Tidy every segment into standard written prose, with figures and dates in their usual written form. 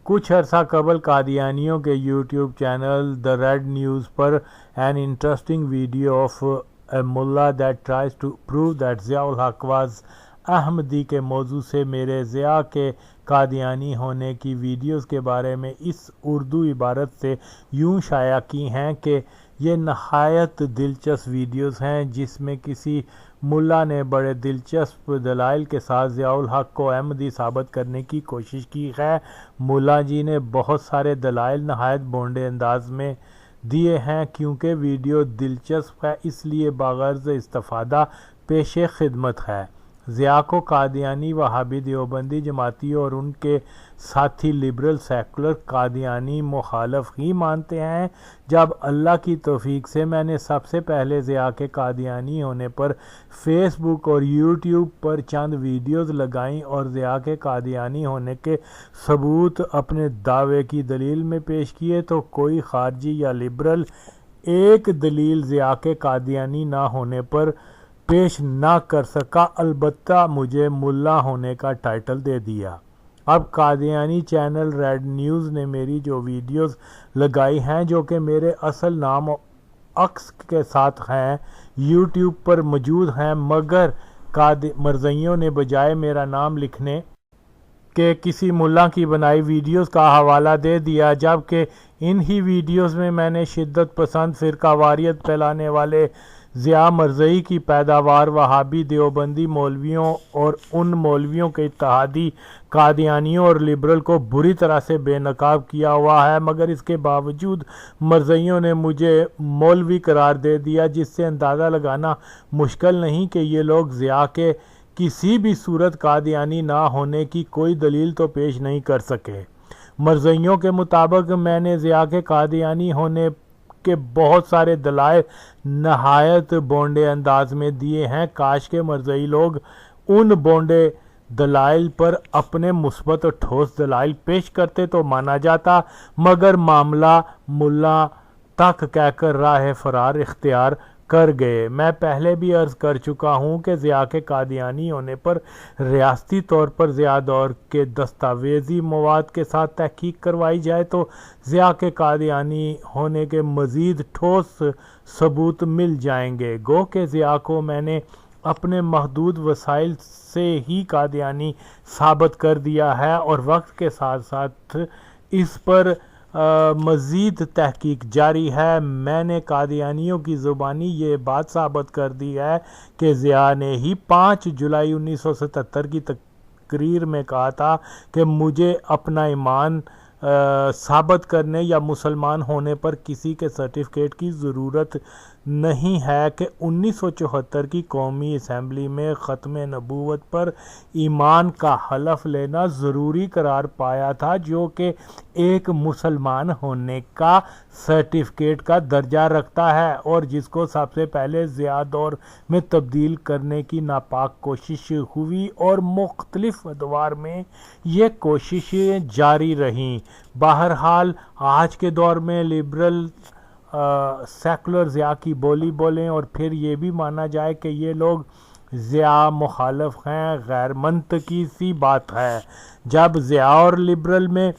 کچھ عرصہ قبل قادیانیوں کے YouTube channel The Red News per an interesting video of a mullah that tries to prove that Zia ul Haq was احمدی کے موضوع سے میرے ضیاء کے قادیانی ہونے کی ویڈیوز کے بارے میں اس اردو عبارت سے یوں شائع کی ہیں کہ یہ نہایت دلچسپ ویڈیوز ہیں جس میں کسی ملا نے بڑے دلچسپ دلائل کے ساتھ ضیاء الحق کو احمدی ثابت کرنے کی کوشش کی ہے۔ ملا جی نے بہت سارے دلائل نہایت بونڈے انداز میں دیے ہیں۔ کیونکہ ویڈیو دلچسپ ہے اس لیے باغرض استفادہ پیش خدمت ہے۔ ضیاء کو قادیانی وہابی دیوبندی جماعتی اور ان کے ساتھی لبرل سیکولر قادیانی مخالف ہی مانتے ہیں۔ جب اللہ کی توفیق سے میں نے سب سے پہلے ضیاء کے قادیانی ہونے پر فیس بک اور یوٹیوب پر چند ویڈیوز لگائیں اور ضیاء کے قادیانی ہونے کے ثبوت اپنے دعوے کی دلیل میں پیش کیے تو کوئی خارجی یا لبرل ایک دلیل ضیاء کے قادیانی نہ ہونے پر پیش نہ کر سکا، البتہ مجھے ملا ہونے کا ٹائٹل دے دیا۔ اب قادیانی چینل ریڈ نیوز نے میری جو ویڈیوز لگائی ہیں جو کہ میرے اصل نام عکس کے ساتھ ہیں یوٹیوب پر موجود ہیں، مگر مرزائیوں نے بجائے میرا نام لکھنے کے کسی ملا کی بنائی ویڈیوز کا حوالہ دے دیا، جبکہ انہی ویڈیوز میں میں نے شدت پسند فرقہ واریت پھیلانے والے ضیاء مرزائی کی پیداوار وہابی دیوبندی مولویوں اور ان مولویوں کے اتحادی قادیانیوں اور لبرل کو بری طرح سے بے نقاب کیا ہوا ہے، مگر اس کے باوجود مرزائیوں نے مجھے مولوی قرار دے دیا، جس سے اندازہ لگانا مشکل نہیں کہ یہ لوگ ضیاء کے کسی بھی صورت قادیانی نہ ہونے کی کوئی دلیل تو پیش نہیں کر سکے۔ مرزائیوں کے مطابق میں نے ضیاء کے قادیانی ہونے کے بہت سارے دلائل نہایت بونڈے انداز میں دیے ہیں۔ کاش کے مرزائی لوگ ان بونڈے دلائل پر اپنے مثبت اور ٹھوس دلائل پیش کرتے تو مانا جاتا، مگر معاملہ ملا تک کہہ کر راہ فرار اختیار کر گئے۔ میں پہلے بھی عرض کر چکا ہوں کہ ضیاء کے قادیانی ہونے پر ریاستی طور پر ضیاء دور کے دستاویزی مواد کے ساتھ تحقیق کروائی جائے تو ضیاء کے قادیانی ہونے کے مزید ٹھوس ثبوت مل جائیں گے۔ گو کہ ضیاء کو میں نے اپنے محدود وسائل سے ہی قادیانی ثابت کر دیا ہے اور وقت کے ساتھ ساتھ اس پر مزید تحقیق جاری ہے۔ میں نے قادیانیوں کی زبانی یہ بات ثابت کر دی ہے کہ ضیاء نے ہی 5 جولائی 1977 کی تقریر میں کہا تھا کہ مجھے اپنا ایمان ثابت کرنے یا مسلمان ہونے پر کسی کے سرٹیفکیٹ کی ضرورت نہیں ہے کہ 1974 کی قومی اسمبلی میں ختم نبوت پر ایمان کا حلف لینا ضروری قرار پایا تھا، جو کہ ایک مسلمان ہونے کا سرٹیفکیٹ کا درجہ رکھتا ہے اور جس کو سب سے پہلے ضیاء دور میں تبدیل کرنے کی ناپاک کوشش ہوئی اور مختلف ادوار میں یہ کوششیں جاری رہیں۔ بہرحال آج کے دور میں لبرل سیکولر ضیاء کی بولی بولیں اور پھر یہ بھی مانا جائے کہ یہ لوگ ضیاء مخالف ہیں، غیر منطقی سی بات ہے۔ جب ضیاء اور لبرل میں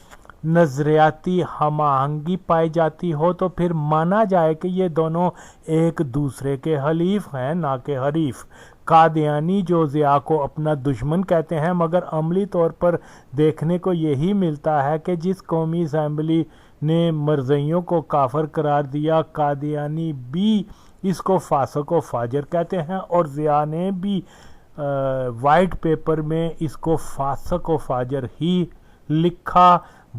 نظریاتی ہم آہنگی پائی جاتی ہو تو پھر مانا جائے کہ یہ دونوں ایک دوسرے کے حلیف ہیں نہ کہ حریف۔ قادیانی جو ضیاء کو اپنا دشمن کہتے ہیں، مگر عملی طور پر دیکھنے کو یہی ملتا ہے کہ جس قومی اسمبلی نے مرزائیوں کو کافر قرار دیا، قادیانی بھی اس کو فاسق و فاجر کہتے ہیں اور ضیاء نے بھی وائٹ پیپر میں اس کو فاسق و فاجر ہی لکھا۔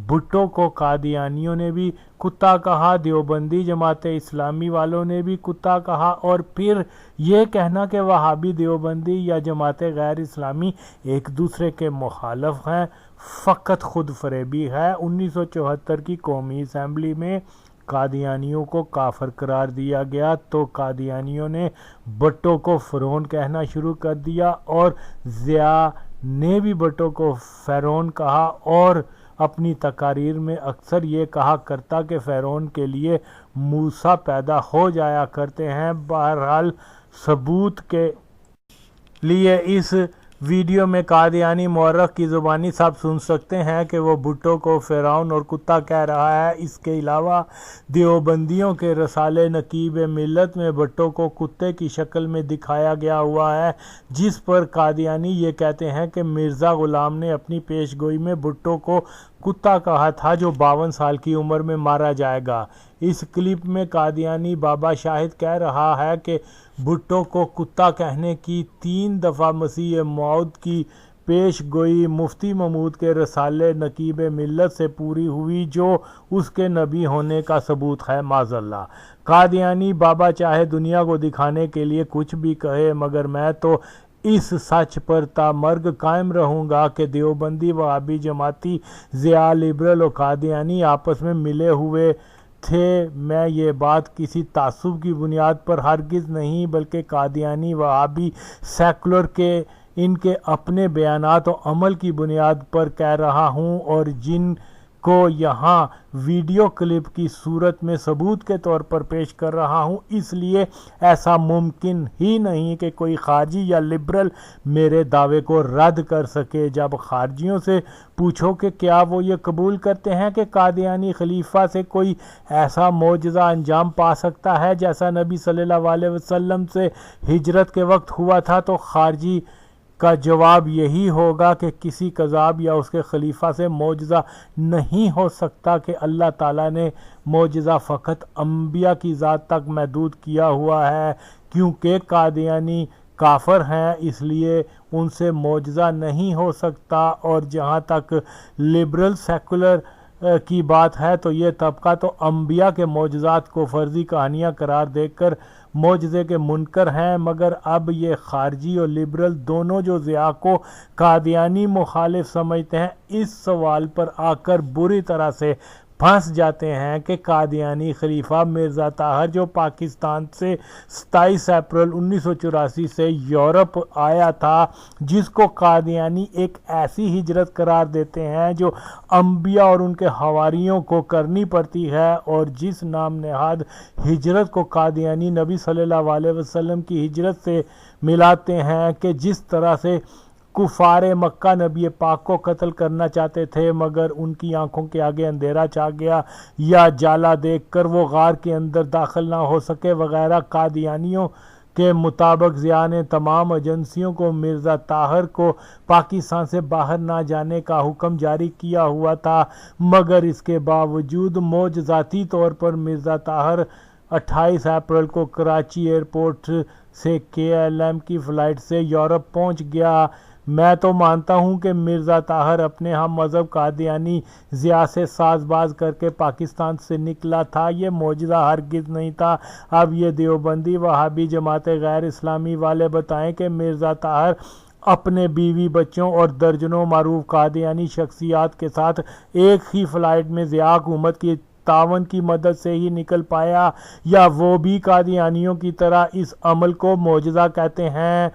بھٹو کو قادیانیوں نے بھی کتا کہا، دیوبندی جماعت اسلامی والوں نے بھی کتا کہا، اور پھر یہ کہنا کہ وہابی دیوبندی یا جماعت غیر اسلامی ایک دوسرے کے مخالف ہیں فقط خود فریبی ہے۔ 1974 کی قومی اسمبلی میں قادیانیوں کو کافر قرار دیا گیا تو قادیانیوں نے بھٹو کو فرعون کہنا شروع کر دیا اور ضیاء نے بھی بھٹو کو فرعون کہا اور اپنی تقاریر میں اکثر یہ کہا کرتا کہ فرعون کے لیے موسیٰ پیدا ہو جایا کرتے ہیں۔ بہرحال ثبوت کے لیے اس ویڈیو میں قادیانی مورخ کی زبانی سب سن سکتے ہیں کہ وہ بھٹو کو فرعون اور کتا کہہ رہا ہے۔ اس کے علاوہ دیوبندیوں کے رسالے نقیب ملت میں بھٹو کو کتے کی شکل میں دکھایا گیا ہوا ہے، جس پر قادیانی یہ کہتے ہیں کہ مرزا غلام نے اپنی پیش گوئی میں بھٹو کو کتا کہا تھا جو 52 سال کی عمر میں مارا جائے گا۔ اس کلپ میں قادیانی بابا شاہد کہہ رہا ہے کہ بھٹو کو کتا کہنے کی 3 دفعہ مسیح موعود کی پیش گوئی مفتی محمود کے رسالے نقیب ملت سے پوری ہوئی، جو اس کے نبی ہونے کا ثبوت ہے۔ معاذ اللہ، قادیانی بابا چاہے دنیا کو دکھانے کے لیے کچھ بھی کہے، مگر میں تو اس سچ پر تا مرگ قائم رہوں گا کہ دیوبندی وہابی جماعتی ضیاء لبرل اور قادیانی آپس میں ملے ہوئے تھے۔ میں یہ بات کسی تعصب کی بنیاد پر ہرگز نہیں بلکہ قادیانی وہابی سیکولر کے ان کے اپنے بیانات و عمل کی بنیاد پر کہہ رہا ہوں، اور جن کو یہاں ویڈیو کلپ کی صورت میں ثبوت کے طور پر پیش کر رہا ہوں۔ اس لیے ایسا ممکن ہی نہیں کہ کوئی خارجی یا لبرل میرے دعوے کو رد کر سکے۔ جب خارجیوں سے پوچھو کہ کیا وہ یہ قبول کرتے ہیں کہ قادیانی خلیفہ سے کوئی ایسا معجزہ انجام پا سکتا ہے جیسا نبی صلی اللہ علیہ وسلم سے ہجرت کے وقت ہوا تھا، تو خارجی کا جواب یہی ہوگا کہ کسی کذاب یا اس کے خلیفہ سے معجزہ نہیں ہو سکتا کہ اللہ تعالیٰ نے معجزہ فقط انبیاء کی ذات تک محدود کیا ہوا ہے۔ کیونکہ قادیانی کافر ہیں اس لیے ان سے معجزہ نہیں ہو سکتا، اور جہاں تک لبرل سیکولر کی بات ہے تو یہ طبقہ تو انبیاء کے معجزات کو فرضی کہانیاں قرار دے کر معجزے کے منکر ہیں، مگر اب یہ خارجی اور لبرل دونوں جو ضیاء کو قادیانی مخالف سمجھتے ہیں، اس سوال پر آ کر بری طرح سے پھنس جاتے ہیں کہ قادیانی خلیفہ مرزا طاہر جو پاکستان سے 27 اپریل 1984 سے یورپ آیا تھا، جس کو قادیانی ایک ایسی ہجرت قرار دیتے ہیں جو انبیاء اور ان کے حواریوں کو کرنی پڑتی ہے، اور جس نام نہاد ہجرت کو قادیانی نبی صلی اللہ علیہ وسلم کی ہجرت سے ملاتے ہیں کہ جس طرح سے کفار مکہ نبی پاک کو قتل کرنا چاہتے تھے مگر ان کی آنکھوں کے آگے اندھیرا چھا گیا، یا جالا دیکھ کر وہ غار کے اندر داخل نہ ہو سکے وغیرہ۔ قادیانیوں کے مطابق ضیاء نے تمام ایجنسیوں کو مرزا طاہر کو پاکستان سے باہر نہ جانے کا حکم جاری کیا ہوا تھا، مگر اس کے باوجود معجزاتی طور پر مرزا طاہر 28 اپریل کو کراچی ایئرپورٹ سے KLM کی فلائٹ سے یورپ پہنچ گیا۔ میں تو مانتا ہوں کہ مرزا طاہر اپنے ہم مذہب قادیانی ضیاء سے ساز باز کر کے پاکستان سے نکلا تھا، یہ معجزہ ہرگز نہیں تھا۔ اب یہ دیوبندی وہابی جماعت غیر اسلامی والے بتائیں کہ مرزا طاہر اپنے بیوی بچوں اور درجنوں معروف قادیانی شخصیات کے ساتھ ایک ہی فلائٹ میں ضیاء حکومت کی تعاون کی مدد سے ہی نکل پایا، یا وہ بھی قادیانیوں کی طرح اس عمل کو معجزہ کہتے ہیں؟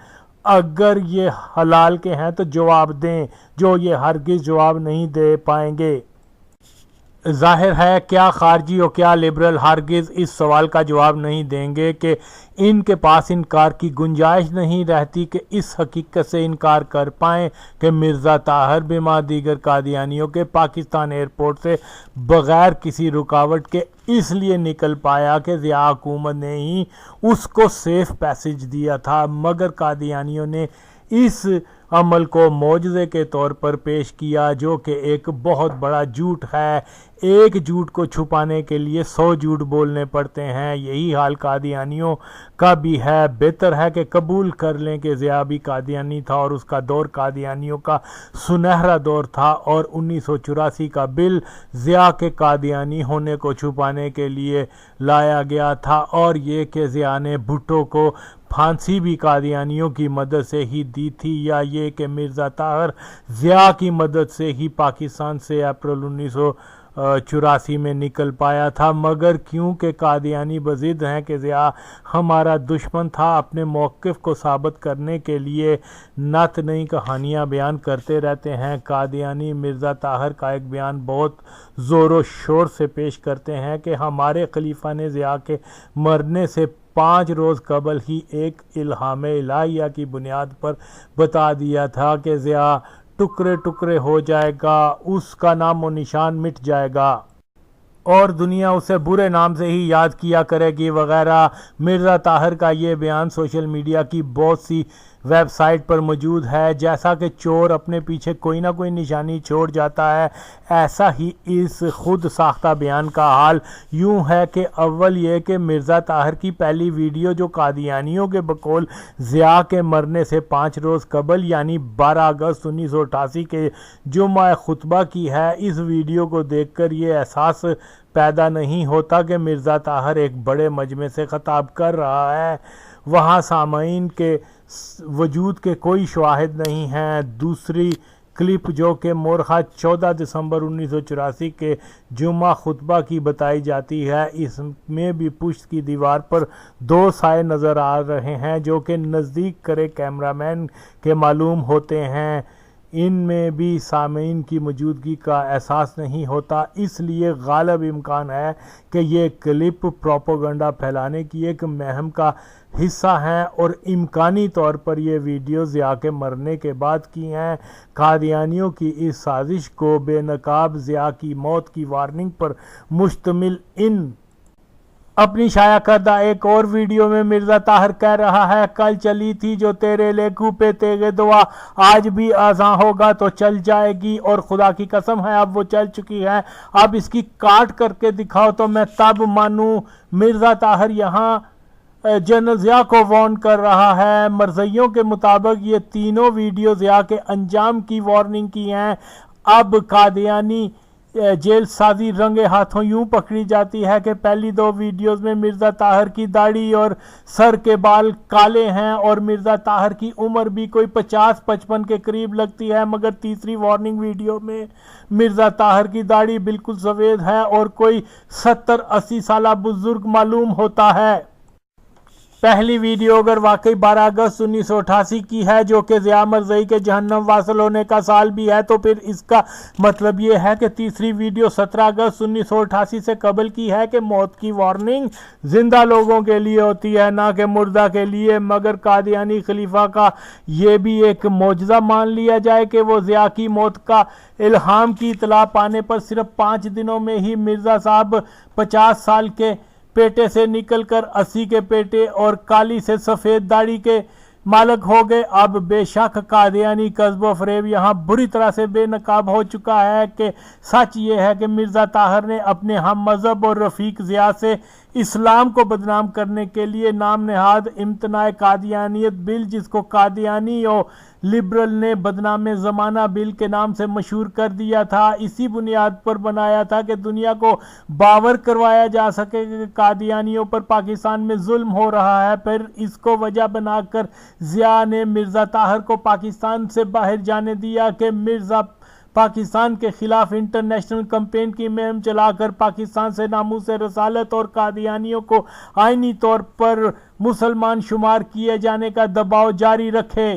اگر یہ حلال کے ہیں تو جواب دیں، جو یہ ہرگز جواب نہیں دے پائیں گے۔ ظاہر ہے کیا خارجی اور کیا لبرل ہرگز اس سوال کا جواب نہیں دیں گے کہ ان کے پاس انکار کی گنجائش نہیں رہتی کہ اس حقیقت سے انکار کر پائیں کہ مرزا طاہر بما دیگر قادیانیوں کے پاکستان ایئرپورٹ سے بغیر کسی رکاوٹ کے اس لیے نکل پایا کہ ضیاء حکومت نے ہی اس کو سیف پیسج دیا تھا، مگر قادیانیوں نے اس عمل کو معجزے کے طور پر پیش کیا، جو کہ ایک بہت بڑا جھوٹ ہے۔ ایک جھوٹ کو چھپانے کے لیے 100 جھوٹ بولنے پڑتے ہیں، یہی حال قادیانیوں کا بھی ہے۔ بہتر ہے کہ قبول کر لیں کہ ضیاء بھی قادیانی تھا اور اس کا دور قادیانیوں کا سنہرا دور تھا، اور 1984 کا بل ضیاء کے قادیانی ہونے کو چھپانے کے لیے لایا گیا تھا، اور یہ کہ ضیاء نے بھٹو کو پھانسی بھی قادیانیوں کی مدد سے ہی دی تھی، یا یہ کہ مرزا طاہر ضیاء کی مدد سے ہی پاکستان سے اپریل 1984 میں نکل پایا تھا۔ مگر کیونکہ قادیانی بضد ہیں کہ ضیاء ہمارا دشمن تھا، اپنے موقف کو ثابت کرنے کے لیے نت نئی کہانیاں بیان کرتے رہتے ہیں۔ قادیانی مرزا طاہر کا ایک بیان بہت زور و شور سے پیش کرتے ہیں کہ ہمارے خلیفہ نے ضیاء کے مرنے سے 5 روز قبل ہی ایک الہام الہیہ کی بنیاد پر بتا دیا تھا کہ ضیاء ٹکڑے ٹکڑے ہو جائے گا، اس کا نام و نشان مٹ جائے گا اور دنیا اسے برے نام سے ہی یاد کیا کرے گی وغیرہ۔ مرزا طاہر کا یہ بیان سوشل میڈیا کی بہت سی ویب سائٹ پر موجود ہے۔ جیسا کہ چور اپنے پیچھے کوئی نہ کوئی نشانی چھوڑ جاتا ہے، ایسا ہی اس خود ساختہ بیان کا حال یوں ہے کہ اول یہ کہ مرزا طاہر کی پہلی ویڈیو جو قادیانیوں کے بقول ضیاء کے مرنے سے 5 روز قبل یعنی 12 اگست 1988 کے جمعہ خطبہ کی ہے، اس ویڈیو کو دیکھ کر یہ احساس پیدا نہیں ہوتا کہ مرزا طاہر ایک بڑے مجمع سے خطاب کر رہا ہے۔ وہاں سامعین کے وجود کے کوئی شواہد نہیں ہیں۔ دوسری کلپ جو کہ مورخہ 14 دسمبر 1984 کے جمعہ خطبہ کی بتائی جاتی ہے، اس میں بھی پشت کی دیوار پر 2 سائے نظر آ رہے ہیں جو کہ نزدیک کرے کیمرامین کے معلوم ہوتے ہیں۔ ان میں بھی سامعین کی موجودگی کا احساس نہیں ہوتا، اس لیے غالب امکان ہے کہ یہ کلپ پروپیگنڈا پھیلانے کی ایک مہم کا حصہ ہیں اور امکانی طور پر یہ ویڈیو ضیاء کے مرنے کے بعد کی ہیں۔ قادیانیوں کی اس سازش کو بے نقاب ضیاء کی موت کی وارننگ پر مشتمل ان اپنی شائع کردہ ایک اور ویڈیو میں مرزا طاہر کہہ رہا ہے، کل چلی تھی جو تیرے لیکو پہ تیغے دعا، آج بھی آزاں ہوگا تو چل جائے گی، اور خدا کی قسم ہے اب وہ چل چکی ہے، اب اس کی کاٹ کر کے دکھاؤ تو میں تب مانوں۔ مرزا طاہر یہاں جنرل ضیاء کو وارن کر رہا ہے۔ مرزائیوں کے مطابق یہ تینوں ویڈیو ضیاء کے انجام کی وارننگ کی ہیں۔ اب قادیانی جیل سازی رنگے ہاتھوں یوں پکڑی جاتی ہے کہ پہلی 2 ویڈیوز میں مرزا طاہر کی داڑھی اور سر کے بال کالے ہیں اور مرزا طاہر کی عمر بھی کوئی 50-55 کے قریب لگتی ہے، مگر تیسری وارننگ ویڈیو میں مرزا طاہر کی داڑھی بالکل سفید ہے اور کوئی 70-80 سالہ بزرگ معلوم ہوتا ہے۔ پہلی ویڈیو اگر واقعی 12 اگست 1988 کی ہے جو کہ ضیاء مرزائی کے جہنم واصل ہونے کا سال بھی ہے، تو پھر اس کا مطلب یہ ہے کہ تیسری ویڈیو 17 اگست 1988 سے قبل کی ہے کہ موت کی وارننگ زندہ لوگوں کے لیے ہوتی ہے نہ کہ مردہ کے لیے۔ مگر قادیانی خلیفہ کا یہ بھی ایک معجزہ مان لیا جائے کہ وہ ضیاء کی موت کا الہام کی اطلاع پانے پر صرف 5 دنوں میں ہی مرزا صاحب 50 سال کے پیٹے سے نکل کر 80 کے پیٹے اور کالی سے سفید داڑھی کے مالک ہو گئے۔ اب بے شک قادیانی کذب و فریب یہاں بری طرح سے بے نقاب ہو چکا ہے کہ سچ یہ ہے کہ مرزا طاہر نے اپنے ہم مذہب اور رفیق ضیاء سے اسلام کو بدنام کرنے کے لیے نام نہاد امتناع قادیانیت بل، جس کو قادیانی اور لبرل نے بدنام زمانہ بل کے نام سے مشہور کر دیا تھا، اسی بنیاد پر بنایا تھا کہ دنیا کو باور کروایا جا سکے کہ قادیانیوں پر پاکستان میں ظلم ہو رہا ہے۔ پھر اس کو وجہ بنا کر ضیاء نے مرزا طاہر کو پاکستان سے باہر جانے دیا کہ مرزا پاکستان کے خلاف انٹرنیشنل کمپین کی مہم چلا کر پاکستان سے ناموس رسالت اور قادیانیوں کو آئینی طور پر مسلمان شمار کیے جانے کا دباؤ جاری رکھے۔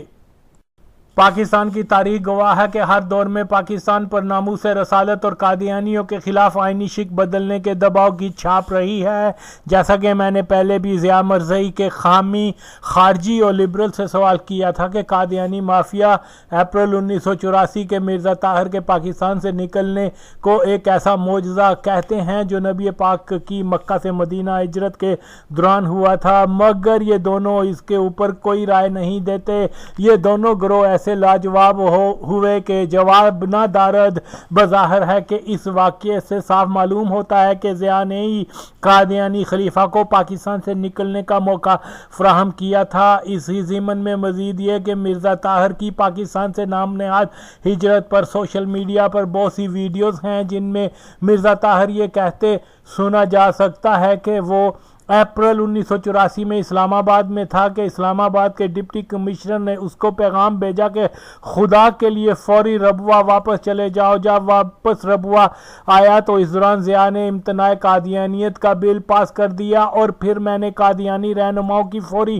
پاکستان کی تاریخ گواہ ہے کہ ہر دور میں پاکستان پر ناموس رسالت اور قادیانیوں کے خلاف آئینی شک بدلنے کے دباؤ کی چھاپ رہی ہے۔ جیسا کہ میں نے پہلے بھی ضیاء مرزائی کے حامی خارجی اور لبرل سے سوال کیا تھا کہ قادیانی مافیا اپریل 1984 کے مرزا طاہر کے پاکستان سے نکلنے کو ایک ایسا معجزہ کہتے ہیں جو نبی پاک کی مکہ سے مدینہ ہجرت کے دوران ہوا تھا، مگر یہ دونوں اس کے اوپر کوئی رائے نہیں دیتے۔ یہ دونوں گروہ ایسے لاجواب ہوئے کہ جواب نہ دارد۔ بظاہر ہے کہ اس واقعے سے صاف معلوم ہوتا ہے کہ ضیاء نے ہی قادیانی خلیفہ کو پاکستان سے نکلنے کا موقع فراہم کیا تھا۔ اسی ضمن میں مزید یہ کہ مرزا طاہر کی پاکستان سے نام نہاد ہجرت پر سوشل میڈیا پر بہت سی ویڈیوز ہیں جن میں مرزا طاہر یہ کہتے سنا جا سکتا ہے کہ وہ اپریل 1984 میں اسلام آباد میں تھا کہ اسلام آباد کے ڈپٹی کمشنر نے اس کو پیغام بھیجا کہ خدا کے لیے فوری ربوہ واپس چلے جاؤ۔ جب واپس ربوہ آیا تو اس دوران ضیاء نے امتناع قادیانیت کا بل پاس کر دیا اور پھر میں نے قادیانی رہنماؤں کی فوری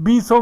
20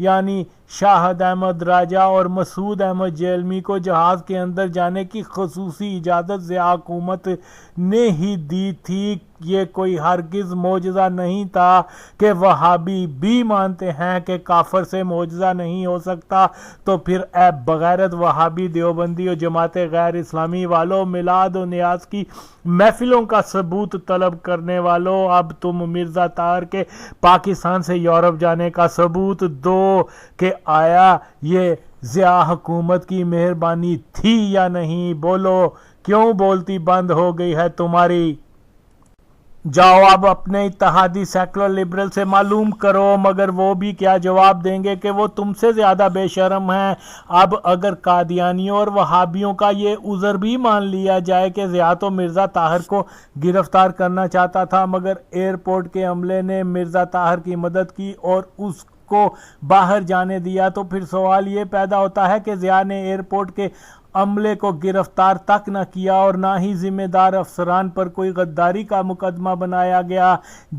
یعنی شاہد احمد راجہ اور مسعود احمد جیلمی کو جہاز کے اندر جانے کی خصوصی اجازت ضیاء حکومت نے ہی دی تھی۔ یہ کوئی ہرگز معجزہ نہیں تھا کہ وہابی بھی مانتے ہیں کہ کافر سے معجزہ نہیں ہو سکتا، تو پھر اے بغیرت وہابی دیوبندی اور جماعت غیر اسلامی والوں، میلاد و نیاز کی محفلوں کا ثبوت طلب کرنے والوں، اب تم مرزا طاہر کے پاکستان سے یورپ جانے کا ثبوت دو کہ آیا یہ ضیاء حکومت کی مہربانی تھی یا نہیں؟ بولو، کیوں بولتی بند ہو گئی ہے تمہاری؟ جاؤ اب اپنے اتحادی سیکولر لبرل سے معلوم کرو، مگر وہ بھی کیا جواب دیں گے کہ وہ تم سے زیادہ بے شرم ہیں۔ اب اگر قادیانیوں اور وہابیوں کا یہ عذر بھی مان لیا جائے کہ ضیاء تو مرزا طاہر کو گرفتار کرنا چاہتا تھا، مگر ایئرپورٹ کے عملے نے مرزا طاہر کی مدد کی اور اس کو باہر جانے دیا، تو پھر سوال یہ پیدا ہوتا ہے کہ ضیاء نے ایئرپورٹ کے عملے کو گرفتار تک نہ کیا اور نہ ہی ذمہ دار افسران پر کوئی غداری کا مقدمہ بنایا گیا،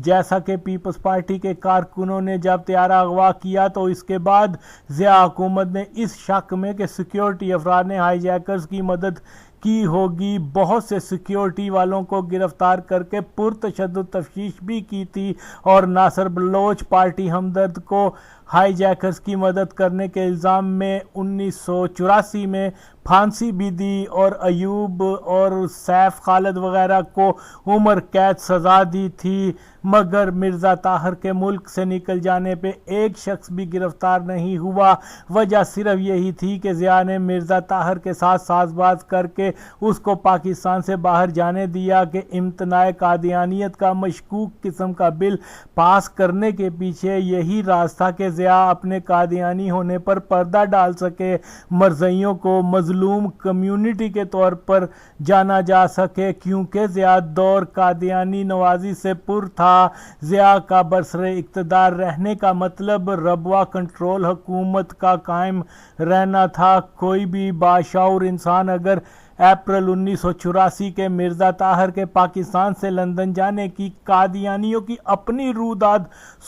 جیسا کہ پیپلز پارٹی کے کارکنوں نے جب طیارہ اغوا کیا تو اس کے بعد ضیاء حکومت نے اس شک میں کہ سیکیورٹی افراد نے ہائی جیکرز کی مدد کی ہوگی، بہت سے سیکیورٹی والوں کو گرفتار کر کے پرتشدد تفتیش بھی کی تھی، اور ناصر بلوچ پارٹی ہمدرد کو ہائی جیکرز کی مدد کرنے کے الزام میں 1984 میں پھانسی بھی دی، اور ایوب اور سیف خالد وغیرہ کو عمر قید سزا دی تھی، مگر مرزا طاہر کے ملک سے نکل جانے پہ ایک شخص بھی گرفتار نہیں ہوا۔ وجہ صرف یہی تھی کہ ضیاء نے مرزا طاہر کے ساتھ ساز باز کر کے اس کو پاکستان سے باہر جانے دیا کہ امتناع قادیانیت کا مشکوک قسم کا بل پاس کرنے کے پیچھے یہی راز تھا کہ ضیاء اپنے قادیانی ہونے پر پردہ ڈال سکے، مرزائیوں کو مظلوم کمیونٹی کے طور پر جانا جا سکے، کیونکہ ضیاء دور قادیانی نوازی سے پر تھا۔ ضیاء کا برسر اقتدار رہنے کا مطلب ربوہ کنٹرول حکومت کا قائم رہنا تھا۔ کوئی بھی باشعور انسان اگر اپریل 1984 کے مرزا طاہر کے پاکستان سے لندن جانے کی قادیانیوں کی اپنی رویداد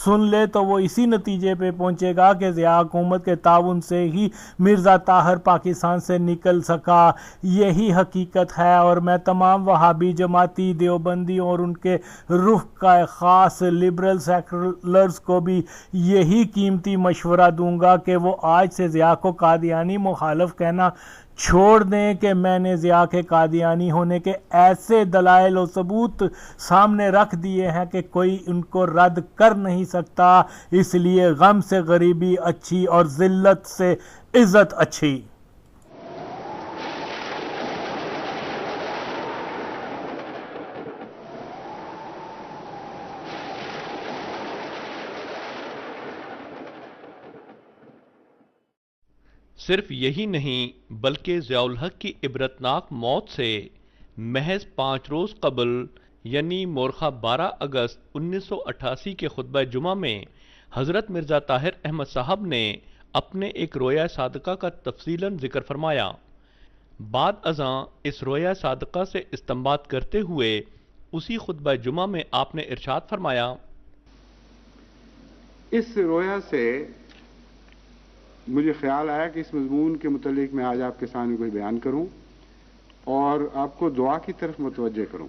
سن لے تو وہ اسی نتیجے پہ پہنچے گا کہ ضیاء حکومت کے تعاون سے ہی مرزا طاہر پاکستان سے نکل سکا۔ یہی حقیقت ہے، اور میں تمام وہابی جماعتی دیوبندی اور ان کے رخ کا خاص لبرل سیکولرز کو بھی یہی قیمتی مشورہ دوں گا کہ وہ آج سے ضیاء کو قادیانی مخالف کہنا چھوڑ دیں کہ میں نے ضیاء کے قادیانی ہونے کے ایسے دلائل و ثبوت سامنے رکھ دیے ہیں کہ کوئی ان کو رد کر نہیں سکتا، اس لیے غم سے غریبی اچھی اور ذلت سے عزت اچھی۔ صرف یہی نہیں بلکہ ضیاء الحق کی عبرتناک موت سے محض 5 روز قبل یعنی مورخہ 12 اگست 1988 کے خطبہ جمعہ میں حضرت مرزا طاہر احمد صاحب نے اپنے ایک رویا صادقہ کا تفصیلاً ذکر فرمایا۔ بعد ازاں اس رویا صادقہ سے استنباط کرتے ہوئے اسی خطبہ جمعہ میں آپ نے ارشاد فرمایا، اس رویا سے مجھے خیال آیا کہ اس مضمون کے متعلق میں آج آپ کے سامنے کوئی بیان کروں اور آپ کو دعا کی طرف متوجہ کروں،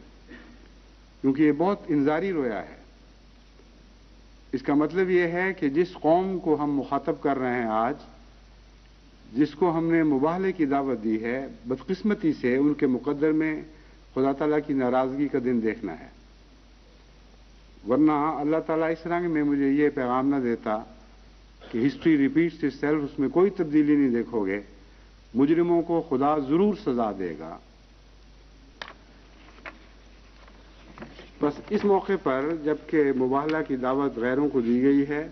کیونکہ یہ بہت انذاری رویا ہے۔ اس کا مطلب یہ ہے کہ جس قوم کو ہم مخاطب کر رہے ہیں آج، جس کو ہم نے مباہلے کی دعوت دی ہے، بدقسمتی سے ان کے مقدر میں خدا تعالیٰ کی ناراضگی کا دن دیکھنا ہے، ورنہ اللہ تعالیٰ اس رنگ میں مجھے یہ پیغام نہ دیتا کہ ہسٹری ریپیٹس اٹ سیلف، اس میں کوئی تبدیلی نہیں دیکھو گے، مجرموں کو خدا ضرور سزا دے گا۔ بس اس موقع پر جبکہ مباہلہ کی دعوت غیروں کو دی گئی ہے،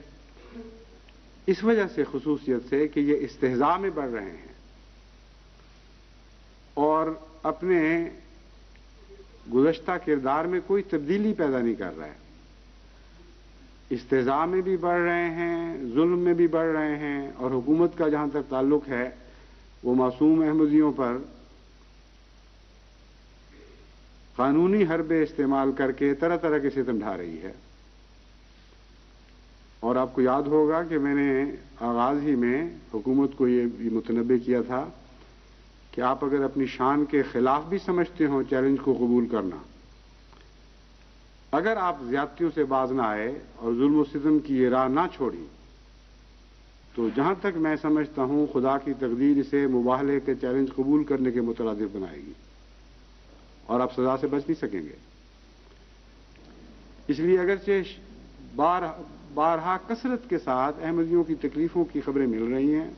اس وجہ سے خصوصیت سے کہ یہ استہزاء میں بڑھ رہے ہیں اور اپنے گزشتہ کردار میں کوئی تبدیلی پیدا نہیں کر رہے، استہزاء میں بھی بڑھ رہے ہیں، ظلم میں بھی بڑھ رہے ہیں، اور حکومت کا جہاں تک تعلق ہے وہ معصوم احمدیوں پر قانونی حربے استعمال کر کے طرح طرح کے ستم ڈھا رہی ہے۔ اور آپ کو یاد ہوگا کہ میں نے آغاز ہی میں حکومت کو یہ متنبہ کیا تھا کہ آپ اگر اپنی شان کے خلاف بھی سمجھتے ہوں چیلنج کو قبول کرنا، اگر آپ زیادتیوں سے باز نہ آئے اور ظلم و ستم کی یہ راہ نہ چھوڑی، تو جہاں تک میں سمجھتا ہوں خدا کی تقدیر اسے مباہلے کے چیلنج قبول کرنے کے مترادف بنائے گی اور آپ سزا سے بچ نہیں سکیں گے۔ اس لیے اگرچہ بارہا کثرت کے ساتھ احمدیوں کی تکلیفوں کی خبریں مل رہی ہیں،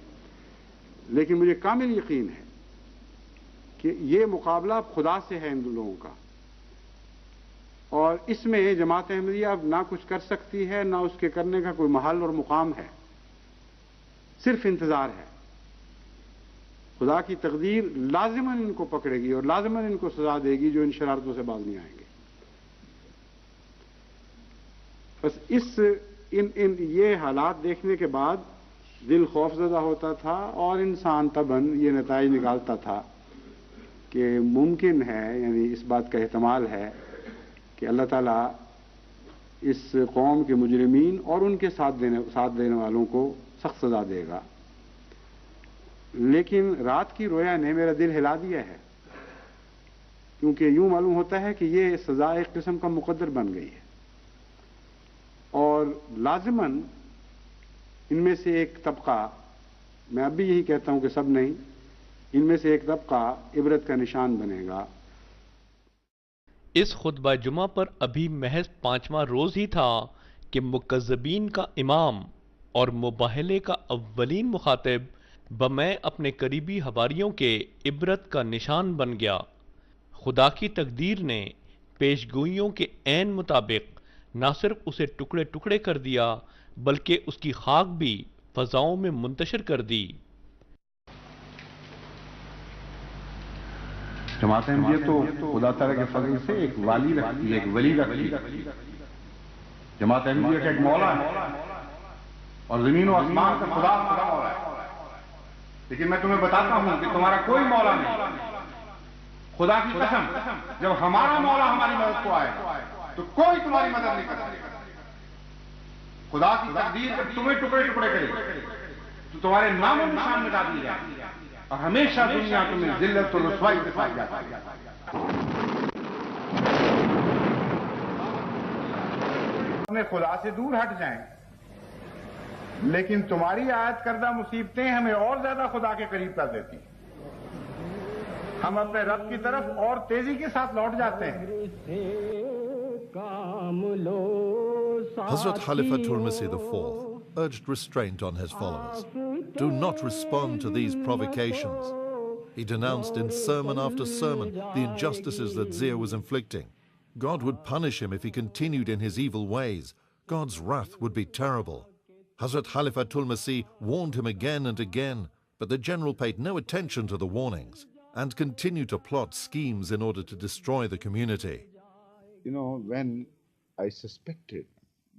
لیکن مجھے کامل یقین ہے کہ یہ مقابلہ خدا سے ہے ان لوگوں کا، اور اس میں جماعت احمدیہ اب نہ کچھ کر سکتی ہے، نہ اس کے کرنے کا کوئی محل اور مقام ہے، صرف انتظار ہے۔ خدا کی تقدیر لازماً ان کو پکڑے گی اور لازماً ان کو سزا دے گی جو ان شرارتوں سے باز نہیں آئیں گے۔ بس یہ حالات دیکھنے کے بعد دل خوف زدہ ہوتا تھا اور انسان طبعاً یہ نتائج نکالتا تھا کہ ممکن ہے، یعنی اس بات کا احتمال ہے کہ اللہ تعالیٰ اس قوم کے مجرمین اور ان کے ساتھ دینے والوں کو سخت سزا دے گا، لیکن رات کی رویا نے میرا دل ہلا دیا ہے، کیونکہ یوں معلوم ہوتا ہے کہ یہ سزا ایک قسم کا مقدر بن گئی ہے، اور لازماً ان میں سے ایک طبقہ، میں اب بھی یہی کہتا ہوں کہ سب نہیں، ان میں سے ایک طبقہ عبرت کا نشان بنے گا۔ اس خطبہ جمعہ پر ابھی محض 5واں روز ہی تھا کہ مکذبین کا امام اور مباہلے کا اولین مخاطب بمیں اپنے قریبی حواریوں کے عبرت کا نشان بن گیا۔ خدا کی تقدیر نے پیشگوئیوں کے عین مطابق نہ صرف اسے ٹکڑے ٹکڑے کر دیا بلکہ اس کی خاک بھی فضاؤں میں منتشر کر دی۔ جماعت احمدیہ تو خدا تعالیٰ کے فضل سے ایک والی رکھتی ہے، ایک ولی رکھتی ہے۔ جماعت احمدیہ کا ایک مولا ہے اور زمین و آسمان کا خدا مولا ہے، لیکن میں تمہیں بتاتا ہوں کہ تمہارا کوئی مولا نہیں۔ خدا کی قسم، جب ہمارا مولا ہماری مدد کو آئے تو کوئی تمہاری مدد نہیں کر سکے۔ خدا کی تقدیر جب تمہیں ٹکڑے ٹکڑے کرے تو تمہارے نام و نشان مٹا دی جائے اور ہمیشہ دنیا تمہیں ذلت و رسوائی کے ساتھ جاتی ہے۔ اپنے خدا سے دور ہٹ جائیں، لیکن تمہاری عائد کردہ مصیبتیں ہمیں اور زیادہ خدا کے قریب کر دیتی ہیں۔ ہم اپنے رب کی طرف اور تیزی کے ساتھ لوٹ جاتے ہیں۔ Hazrat Khalifatul Masih IV urged restraint on his followers. Do not respond to these provocations. He denounced in sermon after sermon the injustices that Zia was inflicting. God would punish him if he continued in his evil ways. God's wrath would be terrible. Hazrat Khalifatul Masih warned him again and again, but the general paid no attention to the warnings and continued to plot schemes in order to destroy the community. You know, when I suspected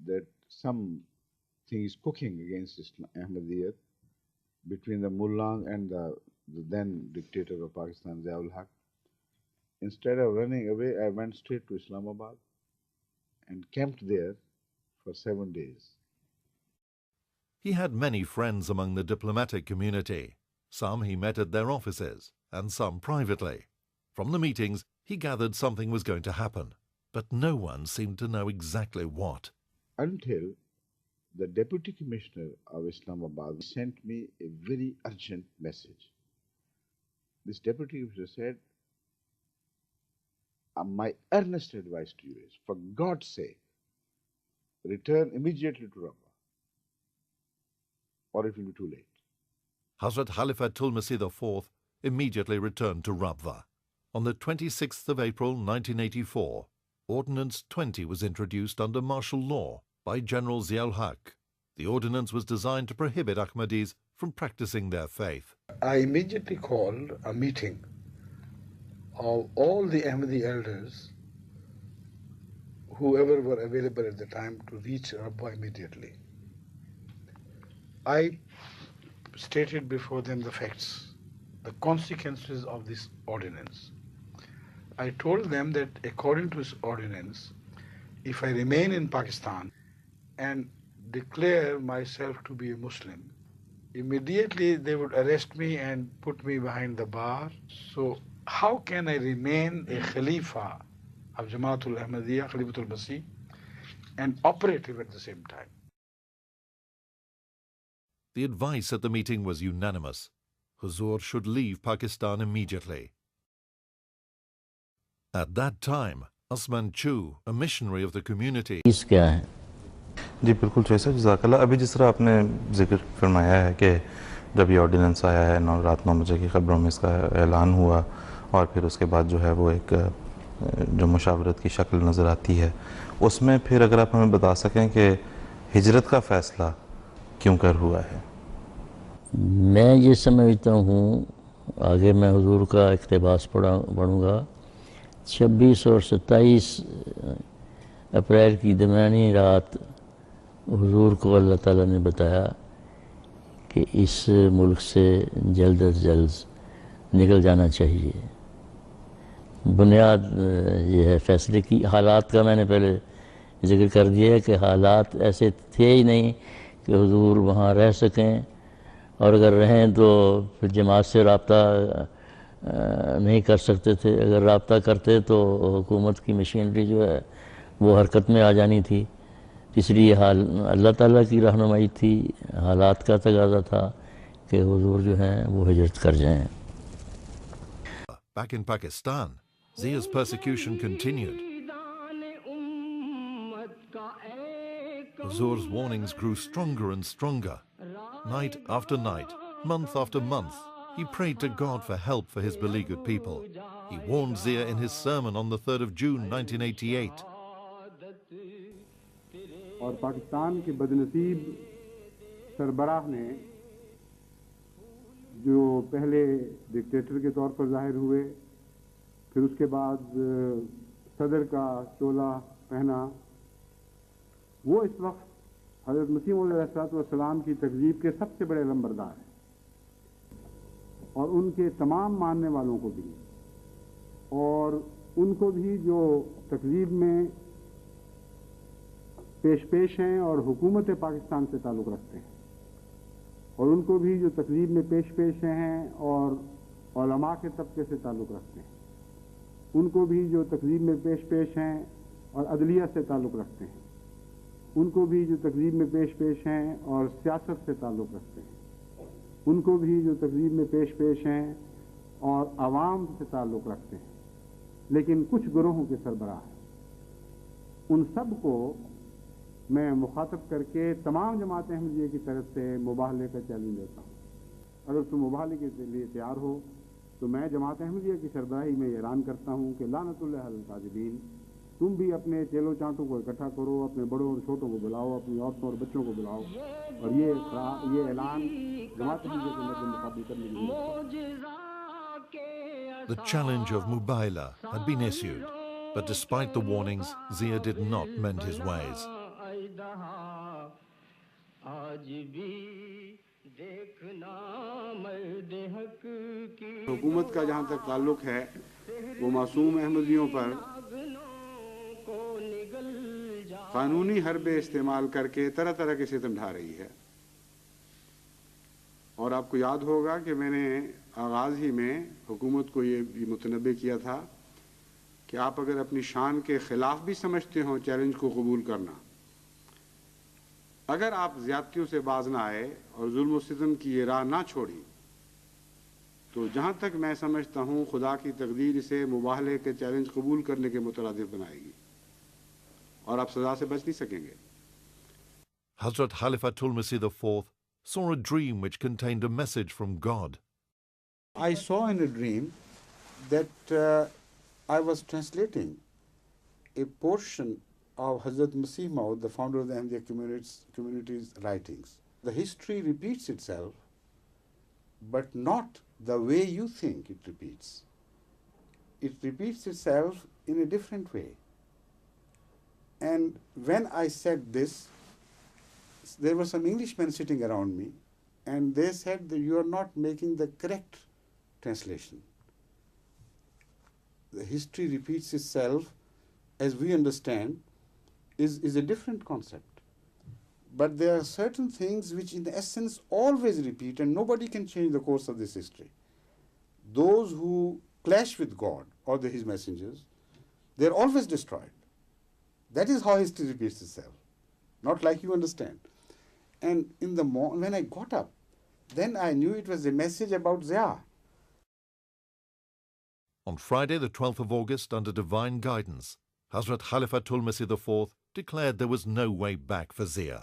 that something is cooking against Ahmadiyyat between the Mullah and the then dictator of Pakistan, Ziaul Haq, instead of running away, I went straight to Islamabad and camped there for 7 days. He had many friends among the diplomatic community. Some he met at their offices, and some privately. From the meetings, he gathered something was going to happen, but no one seemed to know exactly what. Until the Deputy Commissioner of Islamabad sent me a very urgent message. This Deputy Commissioner said, my earnest advice to you is, for God's sake, return immediately to Rabwa, or it will be too late. Hazrat Khalifatul Masih IV immediately returned to Rabwa. On the 26th of April 1984, Ordinance 20 was introduced under martial law by General Ziaul Haq. The ordinance was designed to prohibit Ahmadis from practicing their faith. I immediately called a meeting of all the Ahmadi elders, whoever were available at the time, to reach Rabwa immediately. I stated before them the facts, the consequences of this ordinance. I told them that according to this ordinance, if I remain in Pakistan and declare myself to be a Muslim, immediately they would arrest me and put me behind the bar. So how can I remain a Khalifa of Jamaatul Ahmadiyya, Khalifatul Masih, and operative at the same time? The advice at the meeting was unanimous. Huzur should leave Pakistan immediately. At that time, Usman Chu, a missionary of the community, کیا ہے؟ جی بالکل جیسا جزاک اللہ. ابھی جس طرح آپ نے ذکر فرمایا ہے کہ جب یہ آرڈیننس آیا ہے رات 9 بجے کی خبروں میں اس کا اعلان ہوا اور پھر اس کے بعد جو ہے وہ ایک جو مشاورت کی شکل نظر آتی ہے، اس میں پھر اگر آپ ہمیں بتا سکیں کہ ہجرت کا فیصلہ کیوں کر ہوا ہے؟ میں یہ سمجھتا ہوں، آگے میں حضور کا اقتباس پڑھوں گا. 26 اور 27 اپریل کی درمیانی رات حضور کو اللہ تعالیٰ نے بتایا کہ اس ملک سے جلد از جلد نکل جانا چاہیے. بنیاد یہ ہے فیصلے کی. حالات کا میں نے پہلے ذکر کر دیا ہے کہ حالات ایسے تھے ہی نہیں کہ حضور وہاں رہ سکیں، اور اگر رہیں تو پھر جماعت سے رابطہ نہیں کر سکتے تھے. اگر رابطہ کرتے تو حکومت کی مشینری جو ہے وہ حرکت میں آ جانی تھی. اس لیے اللہ تعالیٰ کی رہنمائی تھی، حالات کا تقاضا تھا کہ حضور جو ہیں وہ ہجرت کر جائیں. back in Pakistan, Zia's persecution continued. Huzur's warnings grew stronger and stronger. Night after night, month after month, he prayed to God for help for his beleaguered people. He warned Zia in his sermon on the 3rd of June 1988. اور پاکستان کے بدنصیب سربراہ نے جو پہلے dictator کے طور پر ظاہر ہوئے، پھر اس کے بعد صدر کا چولہ پہنا، وہ اس وقت حضرت مسیح موعود علیہ السلام کی تکذیب کے سب سے بڑے علمبردار ہیں، اور ان کے تمام ماننے والوں کو بھی، اور ان کو بھی جو تکذیب میں پیش ہیں اور حکومت پاکستان سے تعلق رکھتے ہیں، اور ان کو بھی جو تقریب میں پیش ہیں اور علماء کے طبقے سے تعلق رکھتے ہیں، ان کو بھی جو تقریب میں پیش ہیں اور عدلیہ سے تعلق رکھتے ہیں، ان کو بھی جو تقریب میں پیش ہیں اور سیاست سے تعلق رکھتے ہیں، ان کو بھی جو تقریب میں پیش ہیں اور عوام سے تعلق رکھتے ہیں، لیکن کچھ گروہوں کے سربراہ ہیں. ان سب کو میں مخاطب کر کے تمام جماعت احمدیہ کی طرف سے مباہلے کا چیلنج دیتا ہوں. اگر تم مباہلے کے لیے تیار ہو تو میں جماعت احمدیہ کی سربراہی میں یہ اعلان کرتا ہوں کہ لعنت اللہ علی الکاذبین، تم بھی اپنے چیلو چانٹوں کو اکٹھا کرو، اپنے بڑوں اور چھوٹوں کو بلاؤ، اپنی عورتوں اور بچوں کو بلاؤ، اور یہ اعلان جماعت احمدیہ کے مد مقابل کرنے کی ضرورت ہے. The challenge of Mubaila had been issued, but despite the warnings, Zia did not mend his ways. حکومت کا جہاں تک تعلق ہے وہ معصوم احمدیوں پر قانونی حربے استعمال کر کے طرح طرح کے ستم ڈھا رہی ہے. اور آپ کو یاد ہوگا کہ میں نے آغاز ہی میں حکومت کو یہ متنبہ کیا تھا کہ آپ اگر اپنی شان کے خلاف بھی سمجھتے ہوں چیلنج کو قبول کرنا، اگر آپ زیادتیوں سے باز نہ آئے اور ظلم و ستم کی یہ راہ نہ چھوڑی، تو جہاں تک میں سمجھتا ہوں خدا کی تقدیر اسے مباہلے کے چیلنج قبول کرنے کے مترادف بنائے گی اور آپ سزا سے بچ نہیں سکیں گے. Hazrat Khalifatul Masih IV saw a dream which contained a message from God. I saw in a dream that I was translating a portion of Hazrat Masih Maud, the founder of the Ahmadiyya community's writings. The history repeats itself, but not the way you think it repeats. It repeats itself in a different way. And when I said this, there were some Englishmen sitting around me, and they said that you are not making the correct translation. The history repeats itself, as we understand, is a different concept. But there are certain things which in essence always repeat, and nobody can change the course of this history. Those who clash with God or his messengers, they're always destroyed. That is how history repeats itself, not like you understand. And in the when I got up, then I knew it was a message about Zia. On Friday, the 12th of August, under divine guidance, Hazrat Khalifatul Masih IV declared there was no way back for Zia.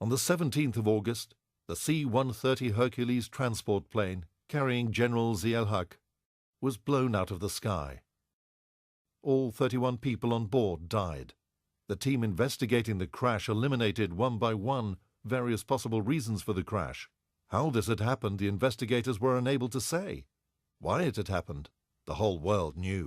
On the 17th of August, the C-130 Hercules transport plane carrying General Zia-ul-Haq was blown out of the sky. All 31 people on board died. The team investigating the crash eliminated one by one various possible reasons for the crash. How this had happened, the investigators were unable to say. Why it had happened, the whole world knew.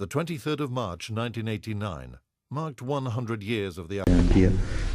The 23rd of March 1989 marked 100 years of the...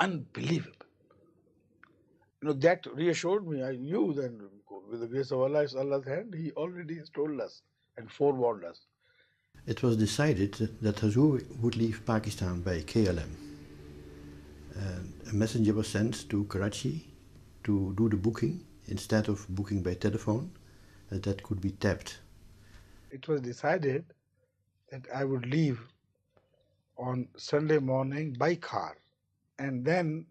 Unbelievable. You know, that reassured me. I knew that with the grace of Allah, it's Allah's hand. He already has told us and forewarned us. It was decided that Hazur would leave Pakistan by KLM. A messenger was sent to Karachi to do the booking instead of booking by telephone, that could be tapped. It was decided that I would leave on Sunday morning by car, and then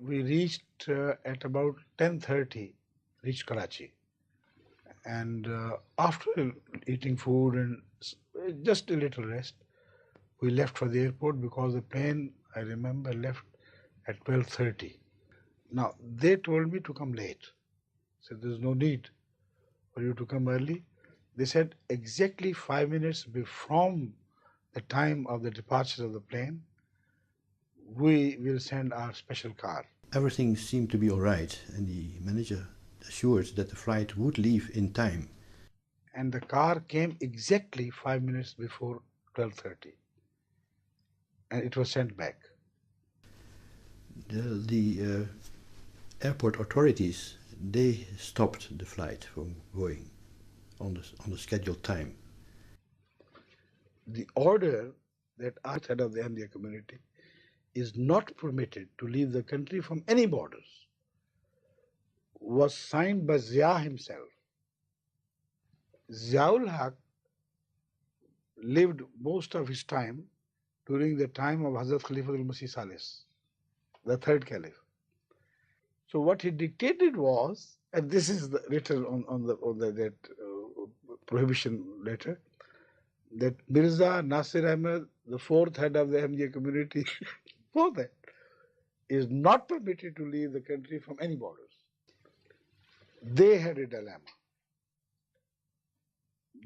we reached at about 10:30, reached Karachi. And after eating food and just a little rest, we left for the airport because the plane, I remember, left at 12:30. Now, they told me to come late. Said there's no need for you to come early. They said exactly 5 minutes from the time of the departure of the plane, we will send our special car. Everything seemed to be all right, and the manager assured that the flight would leave in time. And the car came exactly 5 minutes before 12:30, and it was sent back. The airport authorities, they stopped the flight from going on the scheduled time. The order that our head of the Ahmadiyya community is not permitted to leave the country from any borders was signed by Zia himself. Ziaul Haq lived most of his time during the time of Hazrat Khalifatul Masih Salis, the third caliph. So what he dictated was, and this is written on that prohibition letter, that Mirza Nasir Ahmed, the fourth head of the Ahmadiyya community, for that, is not permitted to leave the country from any borders. They had a dilemma.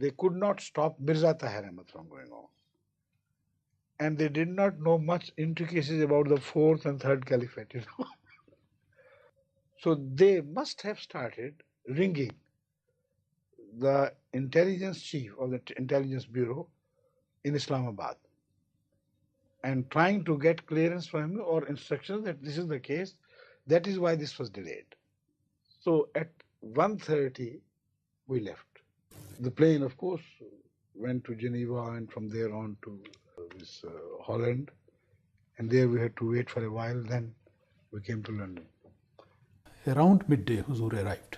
They could not stop Mirza Tahir Ahmad from going on. And they did not know much intricacies about the fourth and third caliphate, you know. So they must have started ringing the intelligence chief of the intelligence bureau in Islamabad and trying to get clearance from him or instructions that this is the case. That is why this was delayed. So at 1:30 we left. The plane, of course, went to Geneva and from there on to Holland, and there we had to wait for a while. Then we came to London. Around midday, Huzur arrived.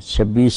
26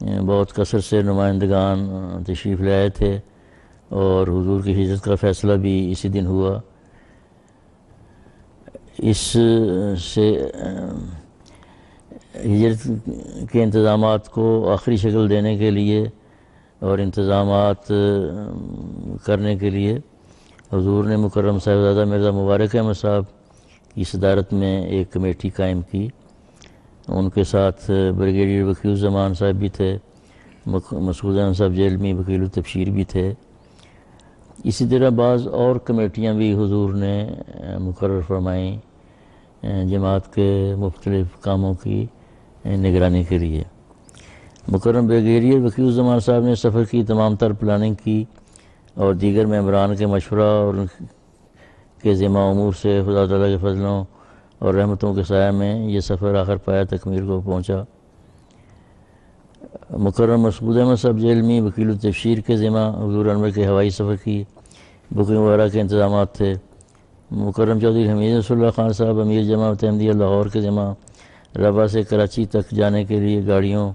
بہت کثرت سے نمائندگان تشریف لے آئے تھے اور حضور کی ہجرت کا فیصلہ بھی اسی دن ہوا. اس سے ہجرت کے انتظامات کو آخری شکل دینے کے لیے اور انتظامات کرنے کے لیے حضور نے مکرم صاحبزادہ مرزا مبارک احمد صاحب کی صدارت میں ایک کمیٹی قائم کی. ان کے ساتھ بریگیڈیئر وکیل الزمان صاحب بھی تھے, مسعود احمد صاحب جیلمی وکیل التبشیر بھی تھے. اسی طرح بعض اور کمیٹیاں بھی حضور نے مقرر فرمائیں جماعت کے مختلف کاموں کی نگرانی کے لیے. مکرم بریگیڈیئر وکیل الزمان صاحب نے سفر کی تمام تر پلاننگ کی اور دیگر ممبران کے مشورہ اور ان کے ذمہ امور سے خدا تعالیٰ کے فضلوں اور رحمتوں کے سایہ میں یہ سفر آخر پایا تکمیل کو پہنچا. مکرم مسعود احمد صاحب جیلمی وکیل التبشیر کے ذمہ حضور انور کے ہوائی سفر کی بکنگ وغیرہ کے انتظامات تھے. مکرم چودھری حمید رسول اللہ خان صاحب امیر جماعت احمدیہ لاہور کے ذمہ ربا سے کراچی تک جانے کے لیے گاڑیوں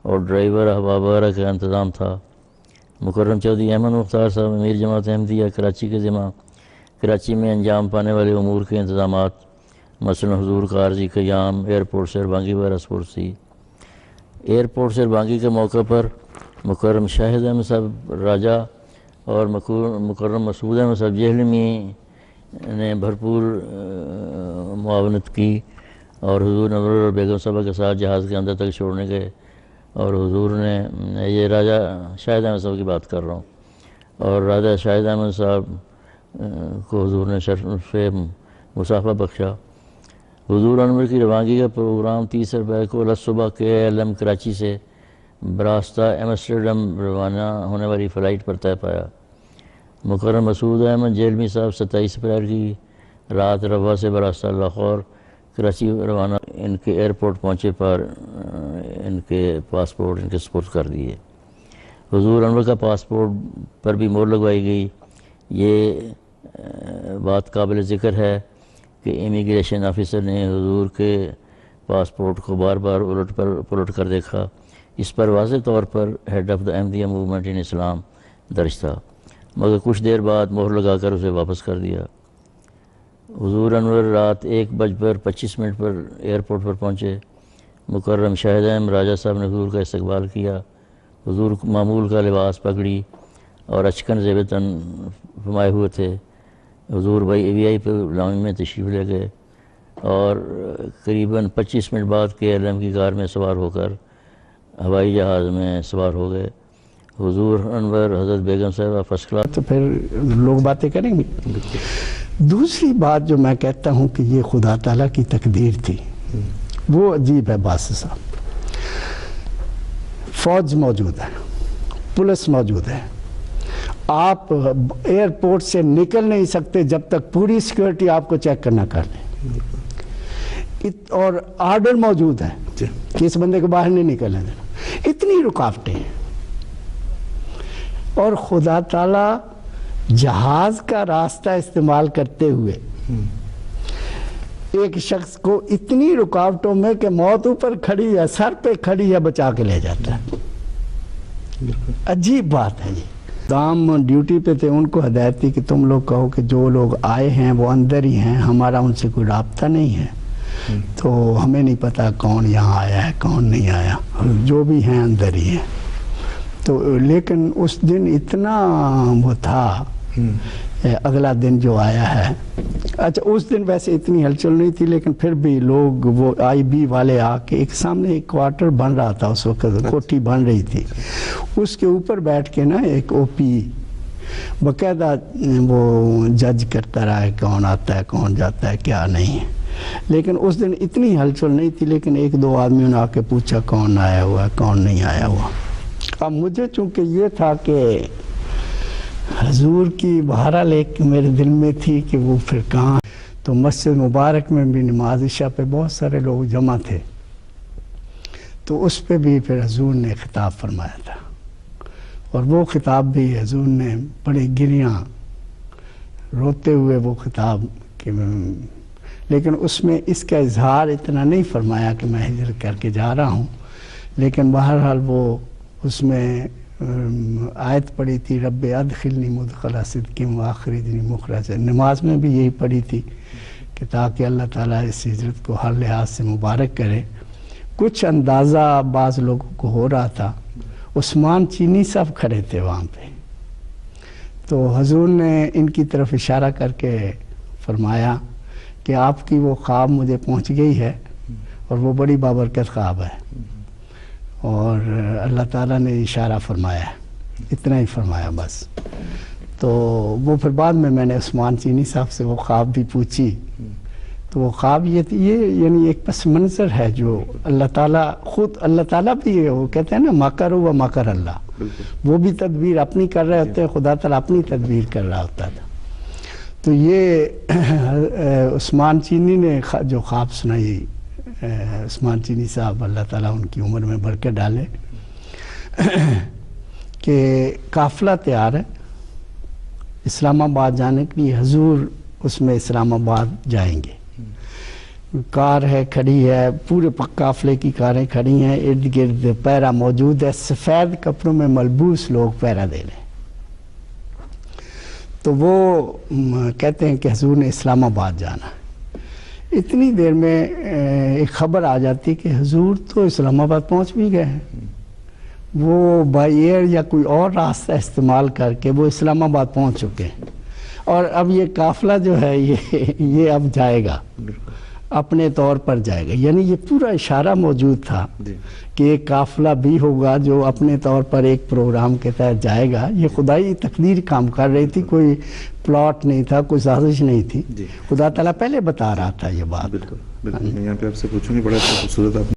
اور ڈرائیور احباب وغیرہ کا انتظام تھا. مکرم چودھری احمد مختار صاحب امیر جماعت احمدیہ کراچی کے ذمہ کراچی میں انجام پانے والے امور کے انتظامات مثلا حضور کا عارضی قیام ایئرپورٹ سربانگی وغیرہ سپورٹ تھی. ایئرپورٹ سربانگی کے موقع پر مکرم شاہد احمد صاحب راجہ اور مکرم مسعود احمد صاحب جہلمی نے بھرپور معاونت کی اور حضور نور اور بیگم صاحبہ کے ساتھ جہاز کے اندر تک چھوڑنے گئے. اور حضور نے یہ راجہ شاہد احمد صاحب کی بات کر رہا ہوں, اور راجہ شاہد احمد صاحب کو حضور نے شرف مصافحہ بخشا. حضور انور کی روانگی کا پروگرام 30 روپے کو صبح KLM کراچی سے براستہ ایمسٹرڈم روانہ ہونے والی فلائٹ پر طے پایا. مکرم مسعود احمد جیلمی صاحب 27 اپریل کی رات روا سے براستہ لاہور کراچی روانہ ان کے ایئرپورٹ پہنچے پر ان کے پاسپورٹ ان کے سپرد کر دیے. حضور انور کا پاسپورٹ پر بھی مہر لگوائی گئی. یہ بات قابل ذکر ہے کہ امیگریشن آفیسر نے حضور کے پاسپورٹ کو بار بار پلٹ کر دیکھا. اس پر واضح طور پر head of the Ahmadiyya movement in Islam درج تھا, مگر کچھ دیر بعد مہر لگا کر اسے واپس کر دیا. حضور انور رات 1:25 پر ایئرپورٹ پر پہنچے. مکرم شاہد احمد راجہ صاحب نے حضور کا استقبال کیا. حضور معمول کا لباس پگڑی اور اچکن زیب تن فرمائے ہوئے تھے. حضور VIP لاؤنج میں تشریف لے گئے اور قریباً 25 منٹ بعد KLM کی کار میں سوار ہو کر ہوائی جہاز میں سوار ہو گئے. حضور انور حضرت بیگم صاحبہ فرسٹ کلاس. تو پھر لوگ باتیں کریں گے. دوسری بات جو میں کہتا ہوں کہ یہ خدا تعالیٰ کی تقدیر تھی, وہ عجیب ہے. باسط صاحب, فوج موجود ہے, پولیس موجود ہے, آپ ایئرپورٹ سے نکل نہیں سکتے جب تک پوری سیکورٹی آپ کو چیک کرنا کر لیں, اور آرڈر موجود ہے کہ اس بندے کو باہر نہیں نکلنے دینا. اتنی رکاوٹیں ہیں, اور خدا تعالیٰ جہاز کا راستہ استعمال کرتے ہوئے ایک شخص کو اتنی رکاوٹوں میں کہ موت اوپر کھڑی ہے, سر پہ کھڑی ہے, بچا کے لے جاتا ہے. عجیب بات ہے. یہ دام ڈیوٹی پہ تھے, ان کو ہدایت تھی کہ تم لوگ کہو کہ جو لوگ آئے ہیں وہ اندر ہی ہیں, ہمارا ان سے کوئی رابطہ نہیں ہے, تو ہمیں نہیں پتا کون یہاں آیا ہے کون نہیں آیا, جو بھی ہیں اندر ہی ہیں. تو لیکن اس دن اتنا وہ تھا, اگلا دن جو آیا ہے, اچھا اس دن ویسے اتنی ہلچل نہیں تھی, لیکن پھر بھی لوگ وہ IB والے آ کے ایک سامنے ایک کوارٹر بن رہا تھا اس وقت, کوٹھی بن رہی تھی, اس کے اوپر بیٹھ کے نا ایک OP باقاعدہ وہ جج کرتا رہا ہے کون آتا ہے کون جاتا ہے کیا نہیں ہے. لیکن اس دن اتنی ہلچل نہیں تھی, لیکن 1-2 آدمیوں نے آ کے پوچھا کون آیا ہوا ہے کون نہیں آیا ہوا. اب مجھے چونکہ یہ تھا کہ حضور کی بہرحال ایک میرے دل میں تھی کہ وہ پھر کہاں, تو مسجد مبارک میں بھی نماز عشاء پہ بہت سارے لوگ جمع تھے, تو اس پہ بھی پھر حضور نے خطاب فرمایا تھا, اور وہ خطاب بھی حضور نے بڑے گریاں روتے ہوئے وہ خطاب کہ, لیکن اس میں اس کا اظہار اتنا نہیں فرمایا کہ میں ہجرت کر کے جا رہا ہوں, لیکن بہرحال وہ اس میں آیت پڑھی تھی رب ادخلنی مدخل صدق واخرجنی مخرج، نماز میں بھی یہی پڑھی تھی کہ تاکہ اللہ تعالیٰ اس ہجرت کو ہر لحاظ سے مبارک کرے۔ کچھ اندازہ بعض لوگوں کو ہو رہا تھا، عثمان چینی صاحب کھڑے تھے وہاں پہ، تو حضور نے ان کی طرف اشارہ کر کے فرمایا کہ آپ کی وہ خواب مجھے پہنچ گئی ہے اور وہ بڑی بابرکت خواب ہے، اور اللہ تعالیٰ نے اشارہ فرمایا ہے، اتنا ہی فرمایا بس۔ تو وہ پھر بعد میں نے عثمان چینی صاحب سے وہ خواب بھی پوچھی، تو وہ خواب یہ تھی، یہ یعنی ایک پس منظر ہے جو اللہ تعالیٰ خود، اللہ تعالیٰ بھی وہ کہتے ہیں نا مکر و مکر اللہ، وہ بھی تدبیر اپنی کر رہے ہوتے ہیں، خدا تعالیٰ اپنی تدبیر کر رہا ہوتا تھا۔ تو یہ عثمان چینی نے جو خواب سنائی، عثمان چینی صاحب اللہ تعالیٰ ان کی عمر میں برکت ڈالے، کہ قافلہ تیار ہے اسلام آباد جانے کے لیے، حضور اس میں اسلام آباد جائیں گے، کار ہے کھڑی ہے، پورے قافلے کی کاریں کھڑی ہیں، ارد گرد پیرا موجود ہے، سفید کپڑوں میں ملبوس لوگ پیرا دے رہے ہیں۔ تو وہ کہتے ہیں کہ حضور نے اسلام آباد جانا، اتنی دیر میں ایک خبر آ جاتی کہ حضور تو اسلام آباد پہنچ بھی گئے ہیں، وہ بائی ایئر یا کوئی اور راستہ استعمال کر کے وہ اسلام آباد پہنچ چکے ہیں، اور اب یہ قافلہ جو ہے یہ اب جائے گا، اپنے طور پر جائے گا، یعنی یہ پورا اشارہ موجود تھا کہ ایک قافلہ بھی ہوگا جو اپنے طور پر ایک پروگرام کے تحت جائے گا۔ یہ خدائی تقدیر کام کر رہی تھی، کوئی پلاٹ نہیں تھا، کوئی سازش نہیں تھی، خدا تعالیٰ پہلے بتا رہا تھا یہ بات۔ بالکل بالکل، میں یہاں پہ آپ سے پوچھوں گی، بڑا خوبصورت آپ